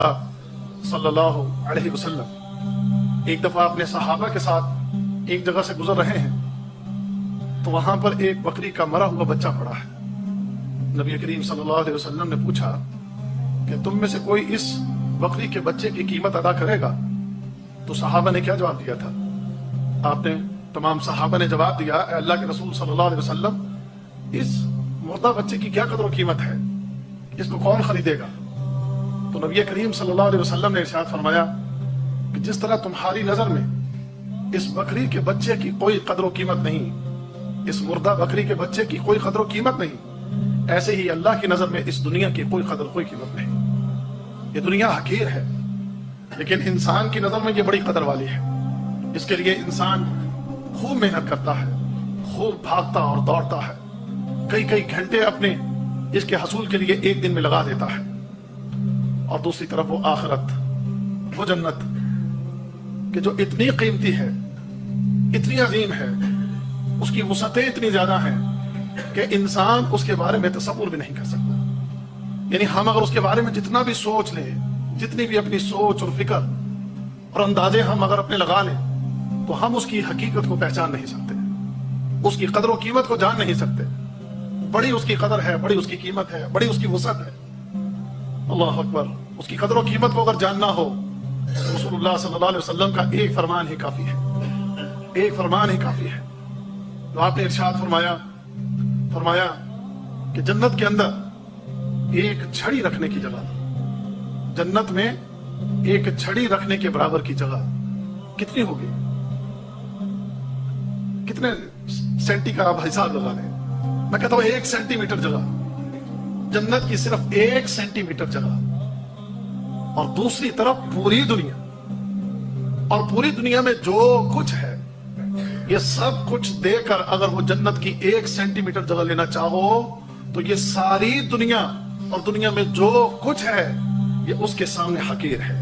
صلی اللہ علیہ وسلم ایک دفعہ اپنے صحابہ کے ساتھ ایک جگہ سے گزر رہے ہیں تو وہاں پر ایک بکری کا مرا ہوا بچہ پڑا ہے۔ نبی کریم صلی اللہ علیہ وسلم نے پوچھا کہ تم میں سے کوئی اس بکری کے بچے کی قیمت ادا کرے گا؟ تو صحابہ نے کیا جواب دیا تھا؟ آپ نے تمام صحابہ نے جواب دیا، اے اللہ کے رسول صلی اللہ علیہ وسلم، اس مردہ بچے کی کیا قدر و قیمت ہے، اس کو کون خریدے گا؟ تو نبی کریم صلی اللہ علیہ وسلم نے ارشاد فرمایا کہ جس طرح تمہاری نظر میں اس بکری کے بچے کی کوئی قدر و قیمت نہیں، اس مردہ بکری کے بچے کی کوئی قدر و قیمت نہیں، ایسے ہی اللہ کی نظر میں اس دنیا کی کوئی قدر کوئی قیمت نہیں۔ یہ دنیا حقیر ہے، لیکن انسان کی نظر میں یہ بڑی قدر والی ہے۔ اس کے لیے انسان خوب محنت کرتا ہے، خوب بھاگتا اور دوڑتا ہے، کئی گھنٹے اپنے اس کے حصول کے لیے ایک دن میں لگا دیتا ہے۔ اور دوسری طرف وہ آخرت، وہ جنت کہ جو اتنی قیمتی ہے، اتنی عظیم ہے، اس کی وسعتیں اتنی زیادہ ہیں کہ انسان اس کے بارے میں تصور بھی نہیں کر سکتا۔ یعنی ہم اگر اس کے بارے میں جتنا بھی سوچ لیں، جتنی بھی اپنی سوچ اور فکر اور اندازے ہم اگر اپنے لگا لیں تو ہم اس کی حقیقت کو پہچان نہیں سکتے، اس کی قدر و قیمت کو جان نہیں سکتے۔ بڑی اس کی قدر ہے، بڑی اس کی قیمت ہے، بڑی اس کی وسعت ہے۔ اللہ اکبر! اس کی قدر و قیمت کو اگر جاننا ہو رسول اللہ صلی اللہ علیہ وسلم کا ایک فرمان ہی کافی ہے، ایک فرمان ہی کافی ہے۔ تو آپ نے ارشاد فرمایا کہ جنت کے اندر ایک چھڑی رکھنے کی جگہ، جنت میں ایک چھڑی رکھنے کے برابر کی جگہ کتنی ہوگی؟ کتنے سینٹی کا آپ حساب لگا لیں؟ میں کہتا ہوں 1 سینٹی میٹر جگہ، جنت کی صرف 1 سینٹی میٹر جگہ، اور دوسری طرف پوری دنیا، اور پوری دنیا میں جو کچھ ہے یہ سب کچھ دے کر اگر وہ جنت کی 1 سینٹی میٹر جگہ لینا چاہو تو یہ ساری دنیا اور دنیا میں جو کچھ ہے یہ اس کے سامنے حقیر ہے۔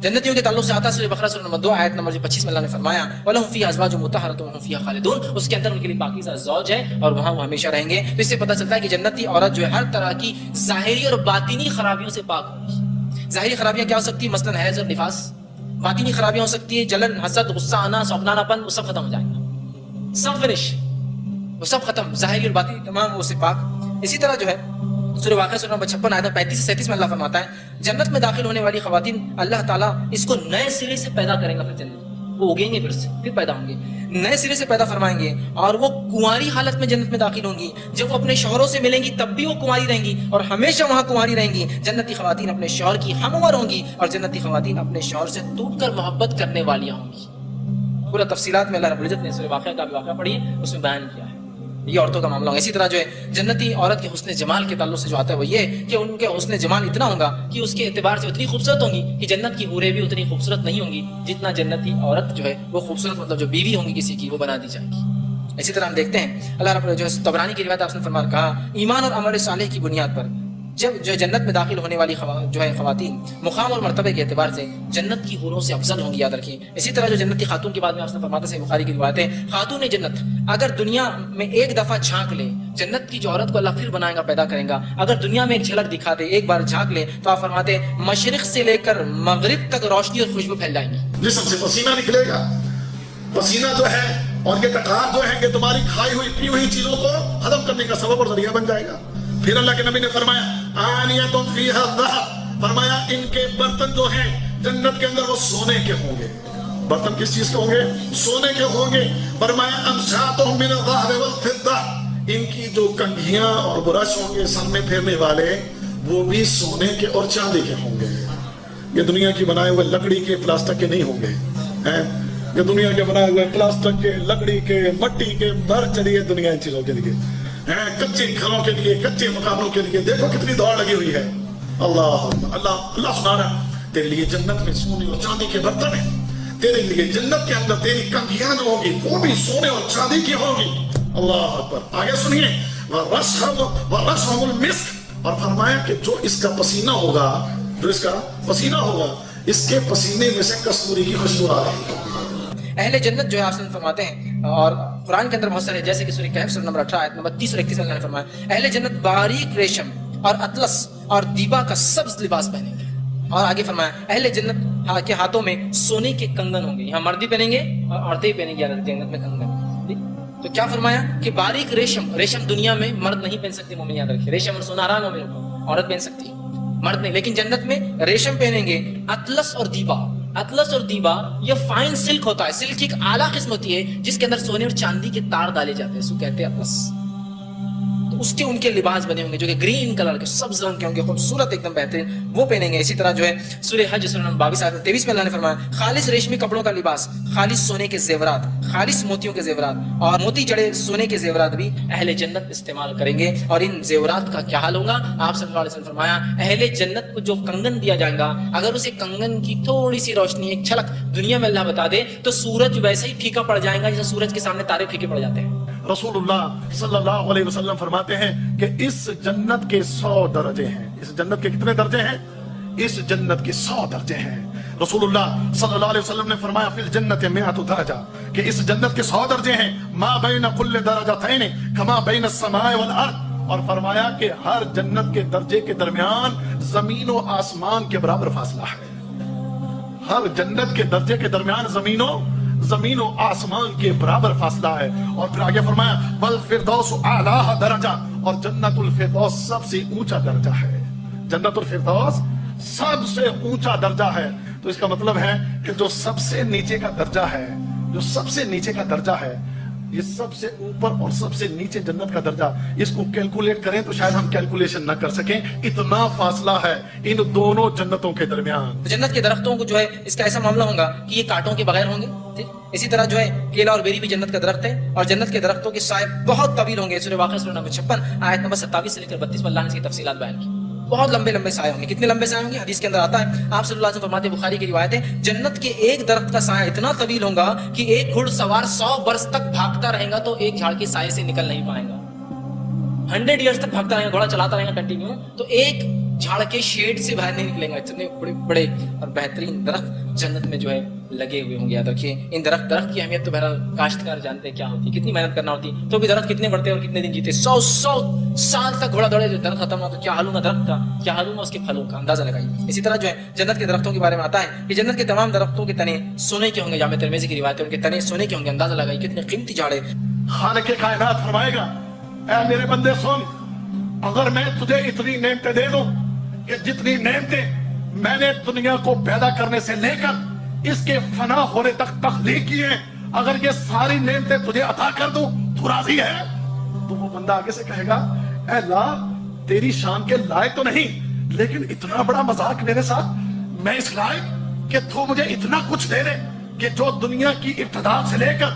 جنتیوں کے تعلق سے آتا سورہ بقرہ سورہ نمبر 2 آیت نمبر 25 میں اللہ نے فرمایا وَلَهُمْ فِيهَا أَزْوَاجٌ مُطَهَّرَةٌ وَهُمْ فِيهَا خَالِدُونَ، اس کے اندر ان کے لیے پاکیزہ زوج ہے اور وہاں وہ ہمیشہ رہیں گے۔ تو اس سے پتہ چلتا ہے کہ جنتی عورت جو ہے ہر طرح کی ظاہری اور باطنی خرابیوں سے پاک ہوگی۔ ظاہری خرابیاں کیا ہو سکتی ہیں؟ مثلاً حیض اور نفاس۔ باطنی خرابیاں ہو سکتی ہے جلن، حسد، غصہ آنا، سوکنانا پن، وہ سب ختم ہو جائے گا، سب فنش، وہ سب ختم، ظاہری اور باطنی تمام وہ سے پاک۔ اسی طرح جو ہے سورہ واقعہ سورہ نمبر 56 آیت 35 سے 37 میں اللہ فرماتا ہے جنت میں داخل ہونے والی خواتین اللہ تعالیٰ اس کو نئے سرے سے پیدا کریں گا، پھر جنت وہ اگیں گے، پھر پیدا ہوں گے، نئے سرے سے پیدا فرمائیں گے، اور وہ کنواری حالت میں جنت میں داخل ہوں گی۔ جب وہ اپنے شوہروں سے ملیں گی تب بھی وہ کنواری رہیں گی اور ہمیشہ وہاں کنواری رہیں گی۔ جنتی خواتین اپنے شوہر کی ہم عمر ہوں گی اور جنتی خواتین اپنے شوہر سے ٹوٹ کر محبت کرنے والیاں ہوں گی۔ پورا تفصیلات میں اللہ رب العزت نے سورہ واقعہ کا بھی واقعہ پڑھی ہے، اس میں بیان کیا ہے، یہ عورتوں کا معاملہ ہوگا۔ اسی طرح جو ہے جنتی عورت کے حسن جمال کے تعلق سے جو آتا ہے وہ یہ کہ ان کے حسن جمال اتنا ہوگا کہ اس کے اعتبار سے اتنی خوبصورت ہوں گی کہ جنت کی حوریں بھی اتنی خوبصورت نہیں ہوں گی جتنا جنتی عورت جو ہے وہ خوبصورت، مطلب جو بیوی ہوں گی کسی کی، وہ بنا دی جائے گی۔ اسی طرح ہم دیکھتے ہیں اللہ رب جو ہے طبرانی کی روایت آپ نے فرمان کہا ایمان اور عمل صالح کی بنیاد پر جب جو جنت میں داخل ہونے والی جو ہے خواتین مقام اور مرتبے کے اعتبار سے جنت کی حوروں سے افضل ہوں گی، یاد رکھیے۔ اسی طرح جو جنتی خاتون کے بعد میں آپ نے فرماتا ہے بخاری کی روایت ہے خاتون جنت اگر دنیا میں ایک دفعہ جھانک لے، جنت کی جو عورت کو اللہ پھر بنائے گا، پیدا کریں گا، اگر دنیا میں ایک جھلک دکھا دے، ایک بار جھانک لے تو آپ فرماتے ہیں مشرق سے لے کر مغرب تک روشنی اور خوشبو پھیل جائیں گی، جسم سے پسینہ نکلے گا، پسینہ جو ہے اور یہ ٹکار جو ہے کہ تمہاری کھائی ہوئی پی ہوئی چیزوں کو ہضم کرنے کا سبب اور ذریعہ بن جائے گا۔ پھر اللہ کے نبی نے فرمایا آنیتم فیہا الذھب، فرمایا ان کے برتن جو ہیں جنت کے اندر وہ سونے کے ہوں گے۔ برتن کس چیز کے ہوں گے؟ سونے کے ہوں گے۔ فرمایا امشاتہم من الذھب والفضہ، ان کی جو کنگھیاں اور برش ہوں گے سر میں پھیرنے والے وہ بھی سونے کے اور چاندی کے ہوں گے۔ یہ دنیا کی بنائے ہوئے لکڑی کے، پلاسٹک کے نہیں ہوں گے۔ یہ دنیا کے بنائے ہوئے پلاسٹک کے، لکڑی کے، مٹی کے بھر چلیے دنیا ان چیزوں کے لیے، کچے گھروں کے لیے، کچے مکانوں کے لیے دیکھو کتنی دوڑ لگی ہوئی ہے۔ اللہ سنا رہا تیرے لیے جنت میں سونے اور چاندی کے برتن ہیں، تیرے لیے جنت کے اندر تیری کنگھیاں جو ہوگی وہ بھی سونے اور چاندی کی ہوگی۔ اللہ اکبر! آگے سنیے وَرَشْهُمُ الْمِسْكَ، اور فرمایا کہ جو اس کا پسینہ ہوگا، جو اس کا پسینہ ہوگا، اس کے پسینے میں سے کستوری کی خوشبو آ رہی ہے۔ اہل جنت جو ہے آپ سے فرماتے ہیں، اور قرآن کے اندر بہت سارے جیسے کہ سورہ کہف سورہ نمبر 18 آیت نمبر 30 اور 31 میں اللہ نے فرمایا اہل جنت باریک ریشم اور اطلس اور دیبا کا سبز لباس پہنیں گے۔ اور آگے فرمایا اہل جنت کے ہاتھوں میں سونے کے کنگن ہوں گے. یہاں مرد بھی پہنیں گے اور عورتیں بھی پہنیں گی جنت میں کنگن. تو کیا فرمایا کہ باریک ریشم دنیا میں مرد نہیں پہن سکتے. مومن یاد رکھیے, ریشم اور سونا حرام ہے, عورت پہن سکتی ہے, مرد نہیں. لیکن جنت میں ریشم پہنیں گے. اطلس اور دیبا یہ فائن سلک ہوتا ہے. سلک ایک اعلیٰ قسم ہوتی ہے جس کے اندر سونے اور چاندی کے تار ڈالے جاتے ہیں, اس کو کہتے ہیں اطلس. تو اس کے ان کے لباس بنے ہوں گے جو کہ گرین کلر کے, سبز رنگ کے ہوں گے, خوبصورت ایک دم بہترین, وہ پہنیں گے. اسی طرح جو ہے سورہ حج سورہ نمبر 22 آیت 23 میں اللہ نے فرمایا خالص ریشمی کپڑوں کا لباس, خالص سونے کے زیورات, خالص موتیوں کے زیورات اور موتی جڑے سونے کے زیورات بھی اہل جنت استعمال کریں گے. اور ان زیورات کا کیا حال ہوگا؟ آپ صلی اللہ علیہ وسلم فرمایا اہل جنت کو جو کنگن دیا جائے گا, اگر اسے کنگن کی تھوڑی سی روشنی, ایک چھلک دنیا میں اللہ بتا دے تو سورج ویسے ہی پھیکا پڑ جائے گا جیسے سورج کے سامنے تارے پھیکے پڑ جاتے ہیں. رسول اللہ صلی اللہ علیہ وسلم فرماتے ہیں کہ اس جنت کے 100 درجے ہیں. اس جنت کے کتنے درجے ہیں؟ اس جنت کے 100 درجے ہیں. رسول اللہ صلی اللہ علیہ وسلم نے فرمایا فی الجنت 100 درجہ, کہ اس جنت کے 100 درجے ہیں. ما بین کل درجتین کما بین السماء والارض. اور فرمایا کہ ہر جنت کے درجے کے درمیان زمین و آسمان کے برابر فاصلہ ہے. ہر جنت کے درجے کے درمیان زمین و آسمان کے برابر فاصلہ ہے. اور پھر آگے فرمایا بل فردوس اعلیٰ درجہ, اور جنت الفردوس سب سے اونچا درجہ ہے. جنت الفردوس سب سے اونچا درجہ ہے. تو اس کا مطلب ہے کہ جو سب سے نیچے کا درجہ ہے, جو سب سے نیچے کا درجہ ہے, یہ سب سے اوپر اور سب سے نیچے جنت کا درجہ, اس کو کیلکولیٹ کریں تو شاید ہم کیلکولیشن نہ کر سکیں, اتنا فاصلہ ہے ان دونوں جنتوں کے درمیان. جنت کے درختوں کو جو ہے اس کا ایسا معاملہ ہوگا کہ یہ کانٹوں کے بغیر ہوں گے. اسی طرح جو ہے کیلا اور بیری بھی جنت کا درخت ہے, اور جنت کے درختوں کے سائے بہت طویل ہوں گے. سورہ واقعہ سورہ نمبر 56 آیت نمبر 27 سے لے کر 32 میں اللہ نے اس کی تفصیلات بیان کی. بہت لمبے لمبے سائے ہوں گے. کتنے لمبے سائے ہوں گے حدیث کے اندر آتا ہے. آپ صلی اللہ علیہ وسلم فرماتے ہیں, بخاری کی روایت ہے, جنت کے ایک درخت کا سایہ اتنا طویل ہوگا کہ ایک گھڑ سوار 100 برس تک بھاگتا رہے گا تو ایک جھاڑ کے سائے سے نکل نہیں پائے گا. 100 ایئرس تک بھاگتا رہے گا, گھوڑا چلاتا رہے گا کنٹینیو, تو ایک جھاڑ کے شیڈ سے باہر نہیں نکلیں گا. اتنے بڑے بڑے اور بہترین درخت جنت میں جو ہے لگے ہوئے ہوں گے. یاد رکھیے ان درخت کی اہمیت تو بہرحال کاشتکار جانتے ہیں کیا ہوتی ہے, کتنی محنت کرنا ہوتی ہے, تو بھی درخت کتنے بڑھتے ہیں اور کتنے دن جیتے. 100 سال تک گھوڑا دوڑے, جو درخت ختم ہوا تو کیا حال ہوگا درخت کا, کیا حال ہوگا اس کے پھلوں کا, اندازہ لگائیے. اسی طرح جو ہے جنت کے درختوں کے بارے میں آتا ہے کہ جنت کے تمام درختوں کے تنے سونے کے ہوں گے. جامع ترمذی کی روایت ہے ان کے تنے سونے کے ہوں گے. اندازہ لگائیے کتنے قیمتی جھاڑے. خالق کائنات فرمائے گا اے میرے بندے سن, اگر میں تجھے اتنی نعمتیں دے دوں کہ جتنی نعمتیں میں نے دنیا کو پیدا کرنے سے لے کر اس کے فنا ہونے تک تخلیق کی ہیں, اگر یہ ساری نعمتیں تجھے عطا کر دوں تو راضی ہے؟ تو وہ بندہ آگے سے کہے گا اے اللہ تیری شان کے لائق تو نہیں, لیکن اتنا بڑا مذاق میرے ساتھ, میں اس لائق کہ تو مجھے اتنا کچھ دے دے کہ جو دنیا کی ابتدا سے لے کر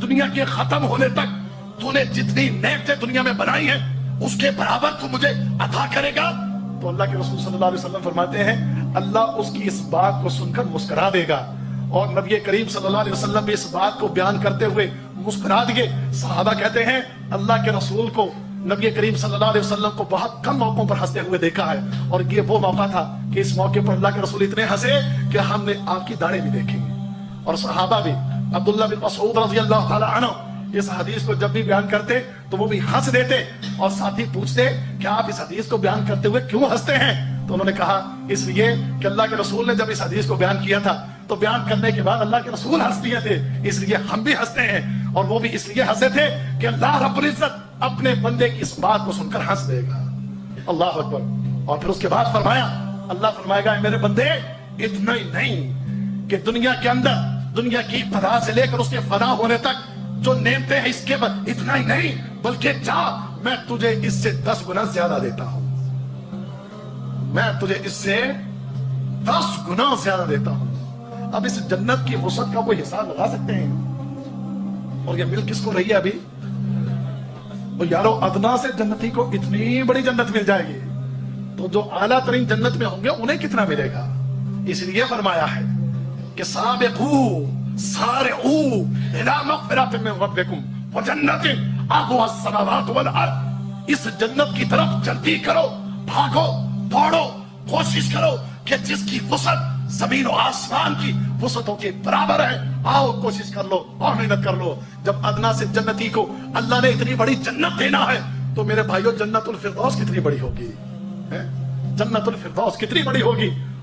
دنیا کے ختم ہونے تک تو نے جتنی نعمتیں دنیا میں بنائی ہیں اس کے برابر تو مجھے عطا کرے گا. تو اللہ کے رسول صلی اللہ علیہ وسلم فرماتے ہیں اللہ اس کی اس بات کو سن کر مسکرا دے گا. اور نبی کریم صلی اللہ علیہ وسلم بھی اس بات کو بیان کرتے ہوئے مسکرا دیے. صحابہ کہتے ہیں اللہ کے رسول کو, نبی کریم صلی اللہ علیہ وسلم کو بہت کم موقعوں پر ہنستے ہوئے دیکھا ہے, اور یہ وہ موقع تھا کہ اس موقع پر اللہ کے رسول اتنے ہنسے کہ ہم نے آپ کی داڑھیں بھی دیکھی. اور صحابہ بھی, عبداللہ بن مسعود رضی اللہ تعالی عنہ اس حدیث کو جب بھی بیان کرتے تو وہ بھی ہنس دیتے, اور ساتھ ہی پوچھتے کہ آپ اس حدیث کو بیان کرتے ہوئے کیوں ہنستے ہیں؟ تو انہوں نے کہا اس لیے کہ اللہ کے رسول نے جب اس حدیث کو بیان کیا تھا تو بیان کرنے کے بعد اللہ کے رسول ہنس دیے تھے, اس لیے ہم بھی ہنستے ہیں. اور وہ بھی اس لیے ہنسے تھے کہ اللہ رب العزت اپنے بندے کی اس بات کو سن کر ہنس دے گا. اللہ اکبر. اور پھر اس کے بعد فرمایا, اللہ فرمائے گا میرے بندے اتنا ہی نہیں کہ دنیا کے اندر دنیا کی ابتدا سے لے کر اس کے فنا ہونے تک جو نعمتیں ہیں اس کے بعد اتنا ہی نہیں, بلکہ جا میں تجھے اس سے 10 گنا زیادہ دیتا ہوں, میں تجھے اس سے 10 گنا زیادہ دیتا ہوں. اب اس جنت کی وسعت کا کوئی حساب لگا سکتے ہیں؟ اور یہ مل کس کو رہی ہے ابھی؟ وہ یارو ادنا سے جنتی کو اتنی بڑی جنت مل جائے گی, تو جو اعلیٰ ترین جنت میں ہوں گے انہیں کتنا ملے گا؟ اس لیے فرمایا ہے کہ سابقو سارعو الی مغفرۃ من ربکم وجنۃ عرضها السماوات والارض. اس جنت کی طرف جلدی کرو, بھاگو, دوڑو, کوشش کرو کہ جس کی وسعت زمین و آسمان کی وسعتوں کے برابر ہے. آؤ کوشش کر لو اور محنت کر لو. جب ادنا سے جنتی کو اللہ نے اتنی بڑی جنت دینا ہے تو میرے بھائیو جنت الفردوس کتنی بڑی ہوگی, جنت الفردوس کتنی بڑی ہوگی.